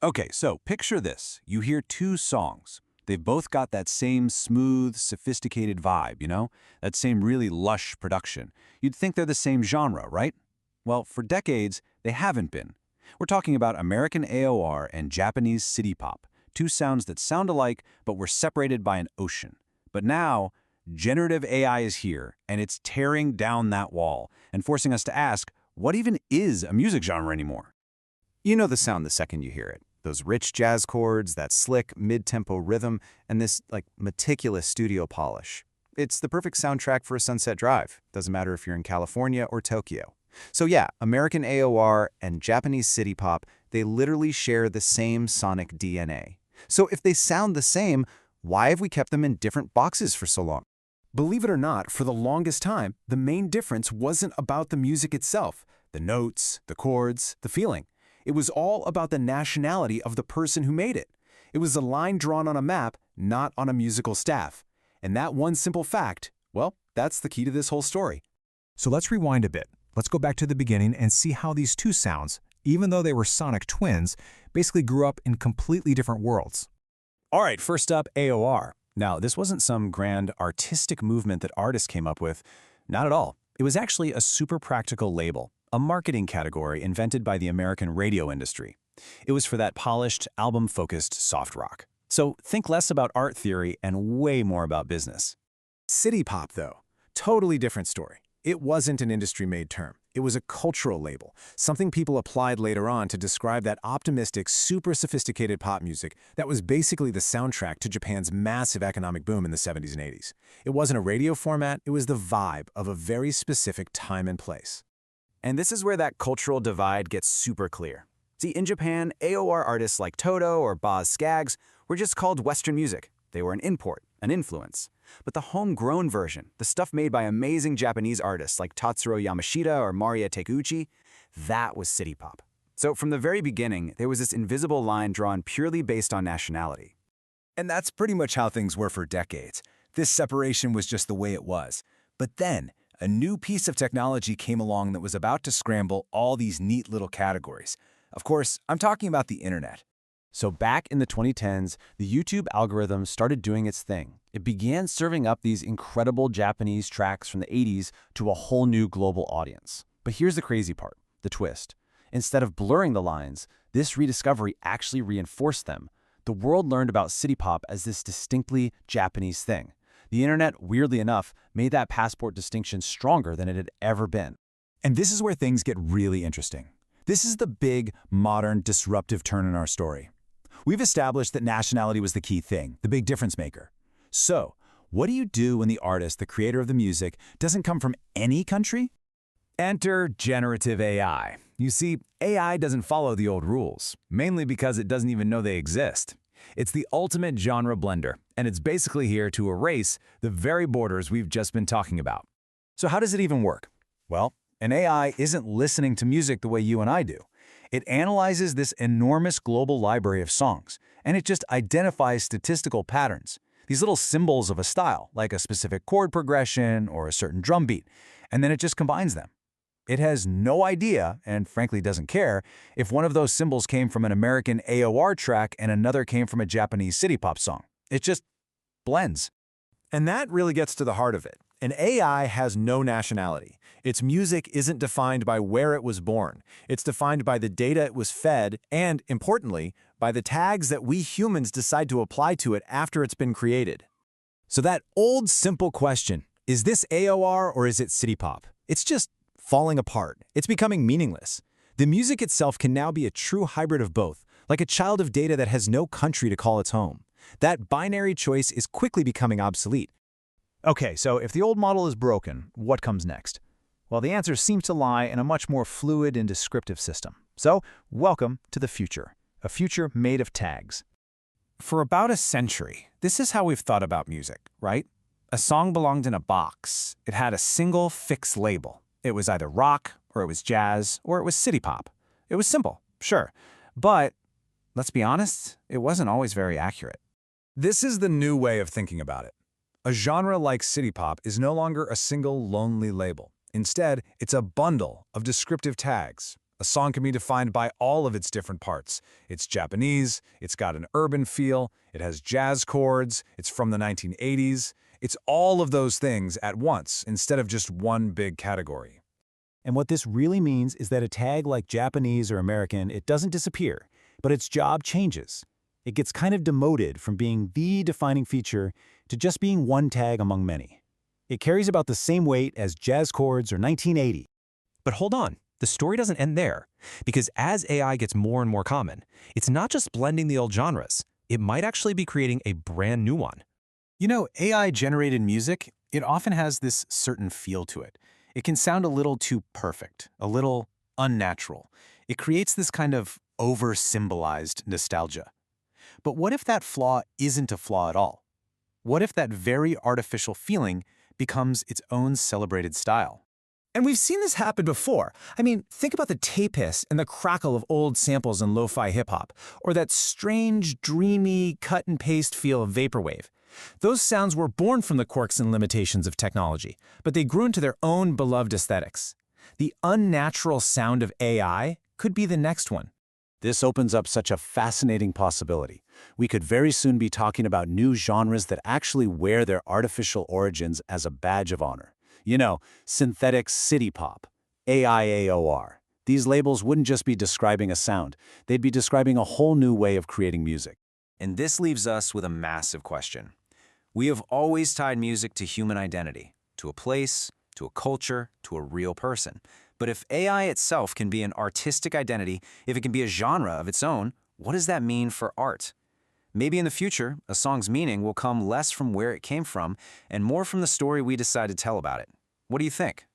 Okay, so picture this. You hear two songs. They've both got that same smooth, sophisticated vibe, That same really lush production. You'd think they're the same genre, right? Well, for decades, they haven't been. We're talking about American AOR and Japanese city pop, two sounds that sound alike but were separated by an ocean. But now, generative AI is here, and it's tearing down that wall and forcing us to ask, what even is a music genre anymore? You know the sound the second you hear it. Those rich jazz chords, that slick, mid-tempo rhythm, and this, meticulous studio polish. It's the perfect soundtrack for a sunset drive. Doesn't matter if you're in California or Tokyo. So yeah, American AOR and Japanese city pop, they literally share the same sonic DNA. So if they sound the same, why have we kept them in different boxes for so long? Believe it or not, for the longest time, the main difference wasn't about the music itself, the notes, the chords, the feeling. It was all about the nationality of the person who made it. It was a line drawn on a map, not on a musical staff. And that one simple fact, well, that's the key to this whole story. So let's rewind a bit. Let's go back to the beginning and see how these two sounds, even though they were sonic twins, basically grew up in completely different worlds. All right, first up, AOR. Now, this wasn't some grand artistic movement that artists came up with. Not at all. It was actually a super practical label, a marketing category invented by the American radio industry. It was for that polished, album-focused soft rock. So think less about art theory and way more about business. City pop, though, totally different story. It wasn't an industry-made term. It was a cultural label, something people applied later on to describe that optimistic, super sophisticated pop music that was basically the soundtrack to Japan's massive economic boom in the 70s and 80s. It wasn't a radio format, it was the vibe of a very specific time and place. And this is where that cultural divide gets super clear. See, in Japan, AOR artists like TOTO or Boz Scaggs were just called Western music. They were an import, an influence. But the homegrown version, the stuff made by amazing Japanese artists like Tatsuro Yamashita or Maria Takeuchi, that was city pop. So from the very beginning, there was this invisible line drawn purely based on nationality. And that's pretty much how things were for decades. This separation was just the way it was. But then, a new piece of technology came along that was about to scramble all these neat little categories. Of course, I'm talking about the internet. So back in the 2010s, the YouTube algorithm started doing its thing. It began serving up these incredible Japanese tracks from the 80s to a whole new global audience. But here's the crazy part, the twist. Instead of blurring the lines, this rediscovery actually reinforced them. The world learned about city pop as this distinctly Japanese thing. The internet, weirdly enough, made that passport distinction stronger than it had ever been. And this is where things get really interesting. This is the big, modern, disruptive turn in our story. We've established that nationality was the key thing, the big difference maker. So, what do you do when the artist, the creator of the music, doesn't come from any country? Enter generative AI. You see, AI doesn't follow the old rules, mainly because it doesn't even know they exist. It's the ultimate genre blender, and it's basically here to erase the very borders we've just been talking about. So how does it even work? Well, an AI isn't listening to music the way you and I do. It analyzes this enormous global library of songs, and it just identifies statistical patterns, these little symbols of a style, like a specific chord progression or a certain drum beat, and then it just combines them. It has no idea, and frankly doesn't care, if one of those symbols came from an American AOR track and another came from a Japanese city pop song. It just blends. And that really gets to the heart of it. An AI has no nationality. Its music isn't defined by where it was born. It's defined by the data it was fed and, importantly, by the tags that we humans decide to apply to it after it's been created. So that old simple question, is this AOR or is it city pop? It's just falling apart. It's becoming meaningless. The music itself can now be a true hybrid of both, like a child of data that has no country to call its home. That binary choice is quickly becoming obsolete. Okay, so if the old model is broken, what comes next? Well, the answer seems to lie in a much more fluid and descriptive system. So, welcome to the future, a future made of tags. For about a century, this is how we've thought about music, right? A song belonged in a box. It had a single fixed label. It was either rock, or it was jazz, or it was city pop. It was simple, sure. But, let's be honest, it wasn't always very accurate. This is the new way of thinking about it. A genre like city pop is no longer a single lonely label. Instead, it's a bundle of descriptive tags, A song can be defined by all of its different parts. It's Japanese, it's got an urban feel, it has jazz chords, it's from the 1980s. It's all of those things at once, instead of just one big category. And what this really means is that a tag like Japanese or American, it doesn't disappear, but its job changes. It gets kind of demoted from being the defining feature to just being one tag among many. It carries about the same weight as jazz chords or 1980. But hold on, the story doesn't end there. Because as AI gets more and more common, it's not just blending the old genres. It might actually be creating a brand new one. You know, AI-generated music, it often has this certain feel to it. It can sound a little too perfect, a little unnatural. It creates this kind of over-symbolized nostalgia. But what if that flaw isn't a flaw at all? What if that very artificial feeling becomes its own celebrated style? And we've seen this happen before. I mean, think about the tape hiss and the crackle of old samples in lo-fi hip-hop, or that strange, dreamy, cut-and-paste feel of vaporwave. Those sounds were born from the quirks and limitations of technology, but they grew into their own beloved aesthetics. The unnatural sound of AI could be the next one. This opens up such a fascinating possibility. We could very soon be talking about new genres that actually wear their artificial origins as a badge of honor. You know, synthetic city pop, AI AOR. These labels wouldn't just be describing a sound, they'd be describing a whole new way of creating music. And this leaves us with a massive question. We have always tied music to human identity, to a place, to a culture, to a real person. But if AI itself can be an artistic identity, if it can be a genre of its own, what does that mean for art? Maybe in the future, a song's meaning will come less from where it came from and more from the story we decide to tell about it. What do you think?